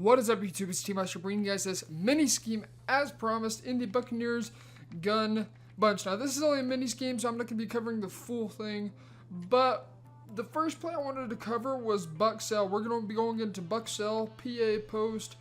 What is up, YouTube? It's T-Master bringing you guys this mini scheme as promised in the Buccaneers gun bunch. Now, this is only a mini scheme, so I'm not going to be covering the full thing, but the first play I wanted to cover was Bucs sell. We're going to be going into Bucs sell, PA post,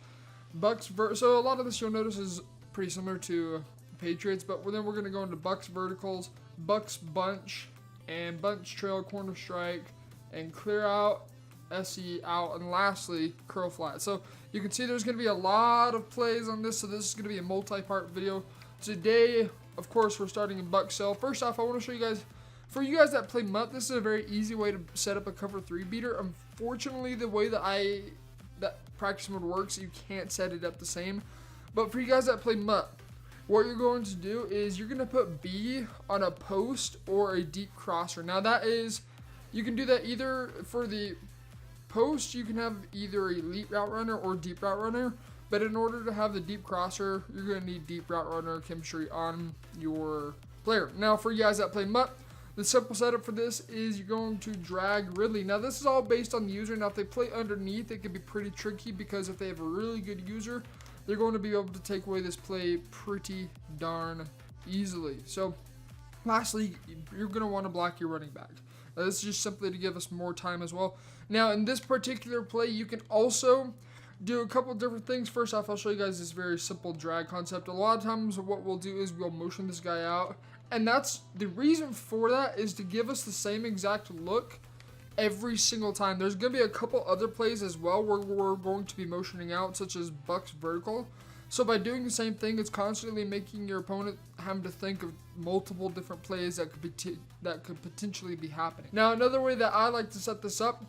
Bucs so a lot of this you'll notice is pretty similar to Patriots, but then we're going to go into Bucs verticals, Bucs bunch, and bunch trail, corner strike, and clear out, SE out, and lastly curl flat. So you can see there's going to be a lot of plays on this, so this is going to be a multi-part video. Today, of course, we're starting in Bucs sell. First off, I want to show you guys, for you guys that play MUT, this is a very easy way to set up a cover 3 beater. Unfortunately, the way that practice mode works, you can't set it up the same. But for you guys that play MUT, what you're going to do is you're going to put B on a post or a deep crosser. Now that is, you can do that either for the post, you can have either elite route runner or deep route runner, but in order to have the deep crosser, you're going to need deep route runner chemistry on your player. Now for you guys that play MUT, the simple setup for this is you're going to drag Ridley. Now this is all based on the user. Now if they play underneath, it can be pretty tricky because if they have a really good user, they're going to be able to take away this play pretty darn easily. So lastly, you're going to want to block your running back. Now, this is just simply to give us more time as well. Now, in this particular play, you can also do a couple different things. First off, I'll show you guys this very simple drag concept. A lot of times what we'll do is we'll motion this guy out. And that's the reason for that is to give us the same exact look every single time. There's going to be a couple other plays as well where we're going to be motioning out, such as Bucs vertical. So by doing the same thing, it's constantly making your opponent having to think of multiple different plays that could potentially be happening. Now, another way that I like to set this up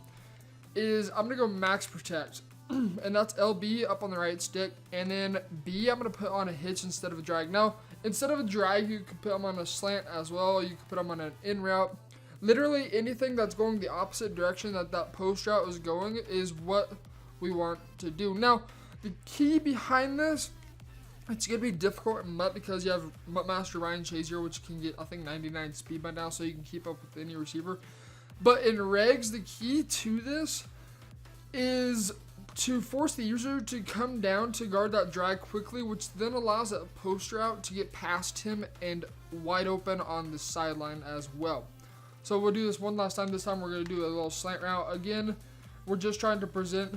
is I'm going to go max protect. And that's LB up on the right stick. And then B, I'm going to put on a hitch instead of a drag. Now, instead of a drag, you could put them on a slant as well. You could put them on an in route. Literally anything that's going the opposite direction that post route is going is what we want to do. Now, the key behind this, it's going to be difficult in MUT because you have MUT Master Ryan Chazier, which can get, I think, 99 speed by now, so you can keep up with any receiver. But in regs, the key to this is to force the user to come down to guard that drag quickly, which then allows that post route to get past him and wide open on the sideline as well. So we'll do this one last time. This time we're going to do a little slant route. Again, we're just trying to present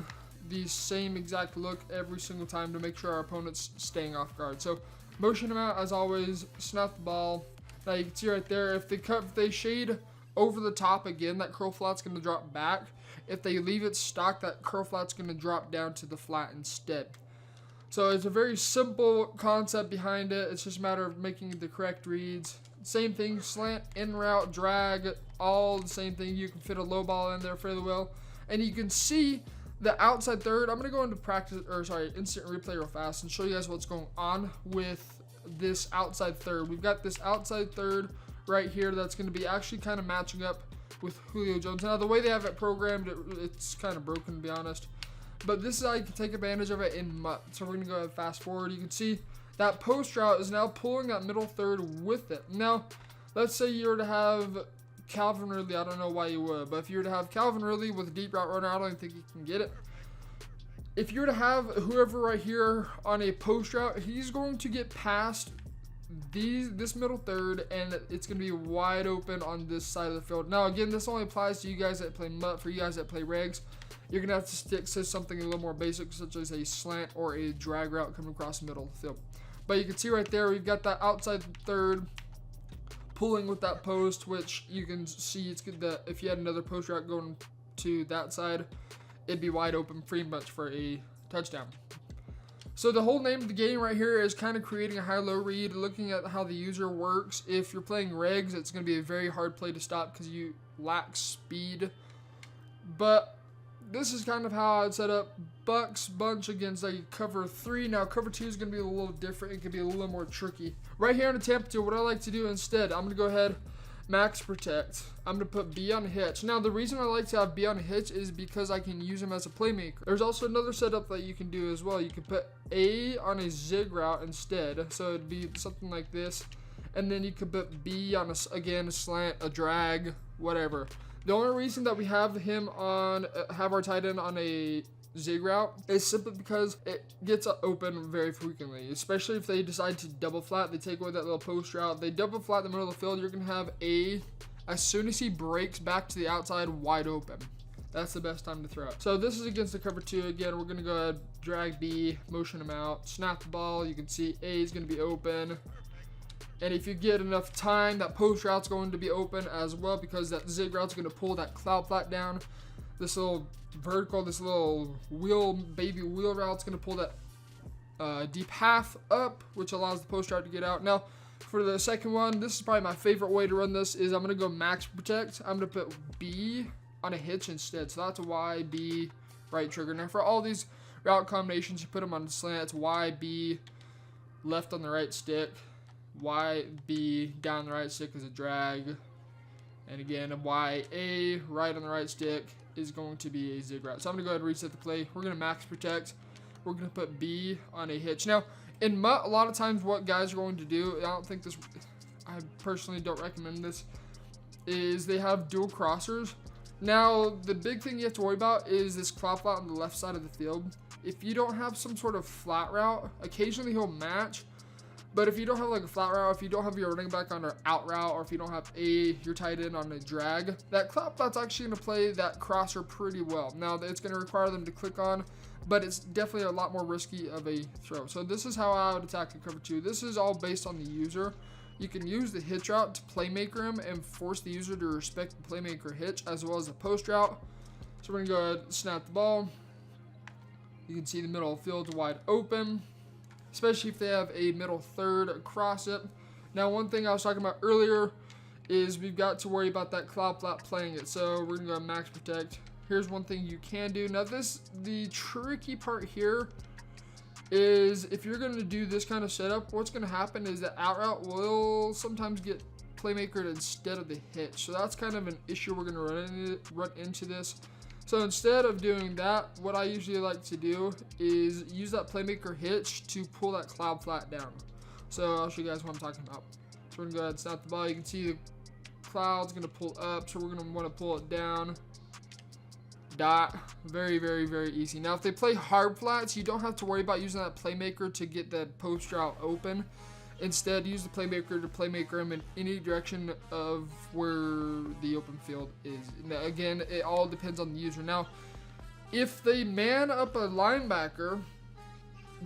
the same exact look every single time to make sure our opponent's staying off guard. So motion them out as always, snap the ball. Now you can see right there, if they shade over the top again, that curl flat's going to drop back. If they leave it stock, that curl flat's going to drop down to the flat instead. So it's a very simple concept behind it. It's just a matter of making the correct reads. Same thing, slant, in route, drag, all the same thing. You can fit a low ball in there fairly well. And you can see the outside third. I'm going to go into instant replay real fast and show you guys what's going on with this outside third. We've got this outside third right here that's going to be actually kind of matching up with Julio Jones. Now, the way they have it programmed, it's kind of broken, to be honest. But this is how you can take advantage of it in MUT. So we're going to go ahead and fast forward. You can see that post route is now pulling that middle third with it. Now, let's say you were to have Calvin Ridley. I don't know why you would, but if you were to have Calvin Ridley with a deep route runner, I don't think he can get it. If you were to have whoever right here on a post route, he's going to get past this middle third, and it's going to be wide open on this side of the field. Now, again, this only applies to you guys that play MUT. For you guys that play regs, you're going to have to stick to something a little more basic, such as a slant or a drag route coming across the middle of the field. But you can see right there, we've got that outside third pulling with that post, which you can see it's good that if you had another post route going to that side, it'd be wide open pretty much for a touchdown. So the whole name of the game right here is kind of creating a high-low read, looking at how the user works. If you're playing regs, it's going to be a very hard play to stop because you lack speed. But this is kind of how I'd set up Bucs bunch against a cover 3. Now cover 2 is going to be a little different. It can be a little more tricky. Right here on the Tampa 2, what I like to do instead, I'm going to go ahead max protect. I'm going to put B on a hitch. Now the reason I like to have B on a hitch is because I can use him as a playmaker. There's also another setup that you can do as well. You can put A on a zig route instead. So it'd be something like this. And then you could put B on a slant, a drag, whatever. The only reason that we have him on, have our tight end on a zig route is simply because it gets open very frequently, especially if they decide to double flat. They take away that little post route, they double flat the middle of the field. You're gonna have A, as soon as he breaks back to the outside, wide open. That's the best time to throw it. So this is against the cover 2. Again, we're gonna go ahead, drag B, motion him out, snap the ball. You can see A is gonna be open. And if you get enough time, that post route's going to be open as well, because that zig route's gonna pull that cloud flat down. This little vertical, this little baby wheel route's gonna pull that deep half up, which allows the post route to get out. Now, for the second one, this is probably my favorite way to run this, is I'm gonna go max protect. I'm gonna put B on a hitch instead. So that's Y, B, right trigger. Now for all these route combinations, you put them on the slant. It's Y, B, left on the right stick. Y, B, down the right stick is a drag. And again, a Y, A, right on the right stick is going to be a zig route. So I'm gonna go ahead and reset the play. We're gonna max protect. We're gonna put B on a hitch. Now, in MUT, a lot of times what guys are going to do, I personally don't recommend this, is they have dual crossers. Now, the big thing you have to worry about is this cloud flat on the left side of the field. If you don't have some sort of flat route, occasionally he'll match. But if you don't have like a flat route, if you don't have your running back on an out route, or if you don't have your tight end on a drag, that cloud flat's actually going to play that crosser pretty well. Now, it's going to require them to click on, but it's definitely a lot more risky of a throw. So this is how I would attack the cover 2. This is all based on the user. You can use the hitch route to playmaker him and force the user to respect the playmaker hitch, as well as the post route. So we're gonna go ahead and snap the ball. You can see the middle of the field wide open, especially if they have a middle third across it. Now, one thing I was talking about earlier is we've got to worry about that cloud flat playing it. So we're gonna go max protect. Here's one thing you can do. Now the tricky part here is if you're going to do this kind of setup, what's going to happen is that out route will sometimes get playmakered instead of the hitch. So that's kind of an issue we're going to run into this. So instead of doing that, what I usually like to do is use that playmaker hitch to pull that cloud flat down. So I'll show you guys what I'm talking about. So we're going to go ahead and snap the ball. You can see the cloud's going to pull up, so we're going to want to pull it down. Dot. Very, very, very easy. Now, if they play hard flats, you don't have to worry about using that playmaker to get that post route open. Instead, use the playmaker to playmaker him in any direction of where the open field is. Now, again, it all depends on the user. Now, if they man up a linebacker,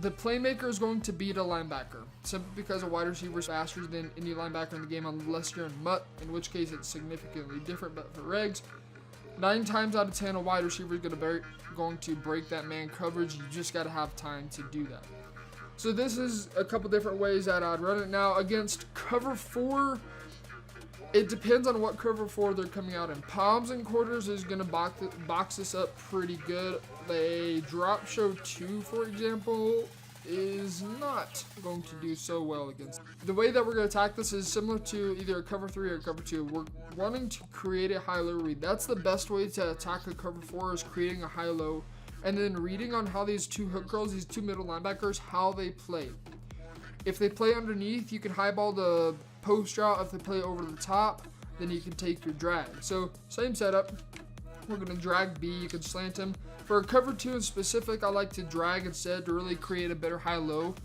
the playmaker is going to beat a linebacker, simply because a wide receiver is faster than any linebacker in the game, unless you're in MUT, in which case it's significantly different. But for regs, 9 times out of 10, a wide receiver is going to break that man coverage. You just got to have time to do that. So this is a couple different ways that I'd run it. Now, against cover 4, it depends on what cover 4 they're coming out in. Palms and quarters is going to box this up pretty good. A drop show 2, for example, is not going to do so well against it. The way that we're going to attack this is similar to either a cover 3 or cover 2. We're wanting to create a high-low read. That's the best way to attack a cover 4, is creating a high-low and then reading on how these two hook girls, these two middle linebackers, how they play. If they play underneath, you can highball the post route. If they play over the top, then you can take your drag. So same setup. We're going to drag B. You can slant him. For a cover 2 in specific, I like to drag instead to really create a better high-low.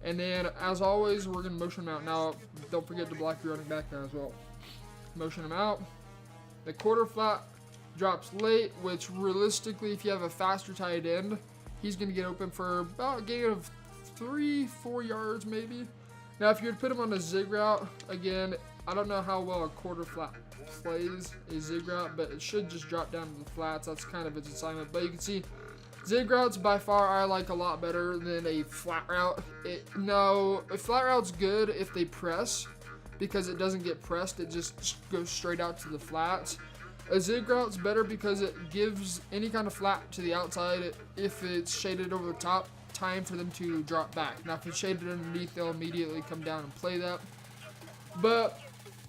And then, as always, we're going to motion him out. Now, don't forget to block your running back now as well. Motion him out. The quarter flat drops late, which realistically, if you have a faster tight end, he's going to get open for about a gain of 3-4 yards maybe. Now, if you would put him on a zig route, again, I don't know how well a quarter flat plays a zig route, but it should just drop down to the flats. That's kind of its assignment. But you can see zig routes by far I like a lot better than a flat route. No, a flat route's good if they press, because it doesn't get pressed. It just goes straight out to the flats. A zig route's better because it gives any kind of flat to the outside, if it's shaded over the top, time for them to drop back. Now, if it's shaded underneath, they'll immediately come down and play that. But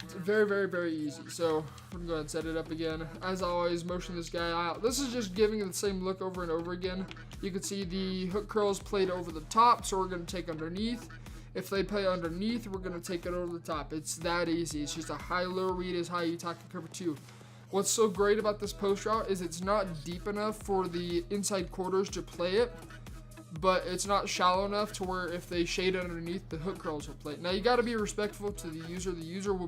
it's very, very, very easy. So we're gonna go ahead and set it up again. As always, motion this guy out. This is just giving it the same look over and over again. You can see the hook curls played over the top, so we're gonna take underneath. If they play underneath, we're gonna take it over the top. It's that easy. It's just a high-low read is how you attack the cover 2. what's so great about this post route is it's not deep enough for the inside quarters to play it, but it's not shallow enough to where if they shade underneath, the hook curls will play it. Now you got to be respectful to the user. The user can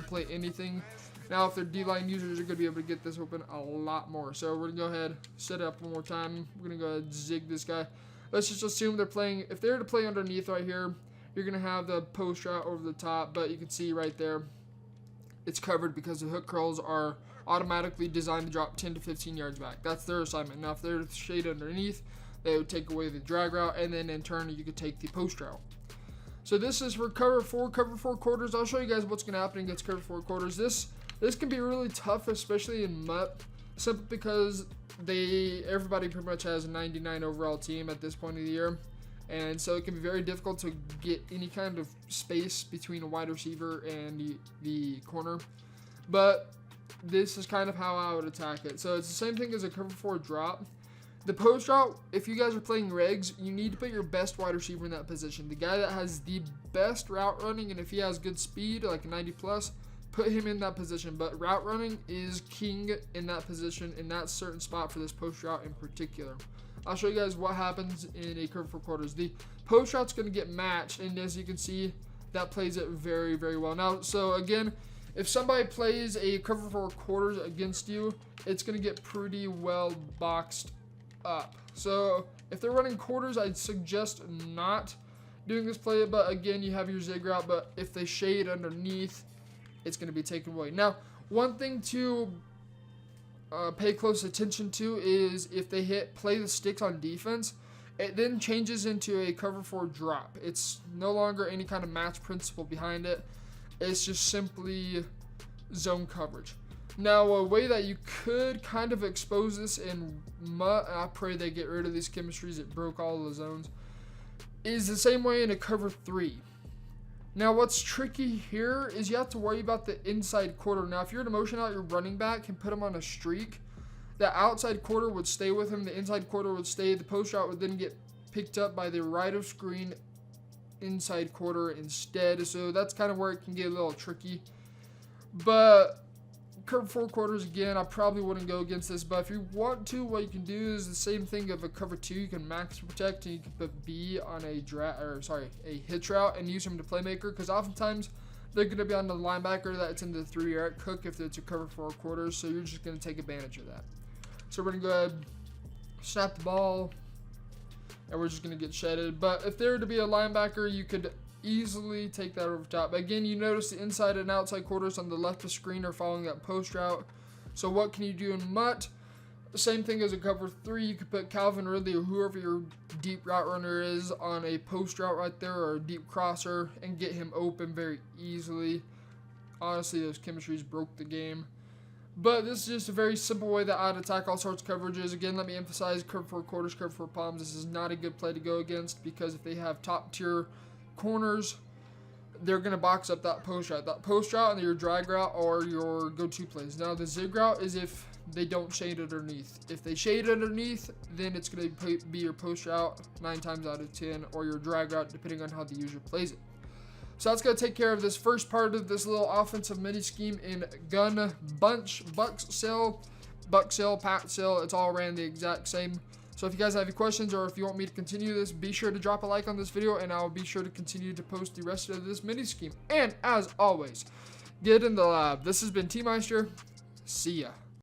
play anything. Now if they're D-line users, you're going to be able to get this open a lot more. So we're going to go ahead, set it up one more time. We're going to go ahead and zig this guy. Let's just assume they're playing, if they're to play underneath right here, you're going to have the post route over the top, but you can see right there, it's covered because the hook curls are automatically designed to drop 10 to 15 yards back. That's their assignment. Now if they're to shade underneath, they would take away the drag route, and then in turn you could take the post route. So this is for cover four quarters. I'll show you guys what's going to happen against cover four quarters. This can be really tough, especially in MUT, simply because everybody pretty much has a 99 overall team at this point of the year, and so it can be very difficult to get any kind of space between a wide receiver and the corner. But this is kind of how I would attack it. So it's the same thing as a cover four drop. The post route, if you guys are playing regs, you need to put your best wide receiver in that position. The guy that has the best route running, and if he has good speed, like a 90 plus, put him in that position. But route running is king in that position, in that certain spot for this post route in particular. I'll show you guys what happens in a cover four quarters. The post route's going to get matched, and as you can see, that plays it very, very well. Now, so again, if somebody plays a cover four quarters against you, it's going to get pretty well boxed up. So if they're running quarters, I'd suggest not doing this play, but again, you have your zig route, but if they shade underneath, it's going to be taken away. Now, one thing to pay close attention to is if they play the sticks on defense, it then changes into a cover four drop. It's no longer any kind of match principle behind it. It's just simply zone coverage. Now, a way that you could kind of expose this in MUT, and I pray they get rid of these chemistries, it broke all the zones, is the same way in a cover three. Now, what's tricky here is you have to worry about the inside quarter. Now, if you're in a motion out, your running back can put him on a streak. The outside quarter would stay with him. The inside quarter would stay. The post route would then get picked up by the right of screen inside quarter instead. So that's kind of where it can get a little tricky. But cover four quarters, again, I probably wouldn't go against this, but if you want to, what you can do is the same thing of a cover two. You can max protect, and you can put B on a hitch route and use him to playmaker, because oftentimes they're going to be on the linebacker that's in the 3-yard cook if it's a cover four quarters, so you're just going to take advantage of that. So we're going to go ahead, snap the ball, and we're just going to get shedded. But if there were to be a linebacker, you could easily take that over top. Again, you notice the inside and outside quarters on the left of screen are following that post route. So what can you do in MUT? Same thing as a cover three. You could put Calvin Ridley or whoever your deep route runner is on a post route right there, or a deep crosser, and get him open very easily. Honestly, those chemistries broke the game. But this is just a very simple way that I'd attack all sorts of coverages. Again, let me emphasize, cover four quarters, cover four palms. This is not a good play to go against, because if they have top tier corners, they're going to box up that post route. That post route and your drag route are your go-to plays. Now, the zig route is if they don't shade underneath. If they shade underneath, then it's going to be your post route 9 times out of 10, or your drag route, depending on how the user plays it. So that's going to take care of this first part of this little offensive mini scheme in gun bunch. Bucs sell, Pat sell. It's all ran the exact same. So if you guys have any questions, or if you want me to continue this, be sure to drop a like on this video, and I'll be sure to continue to post the rest of this mini scheme. And as always, get in the lab. This has been T-Meister. See ya.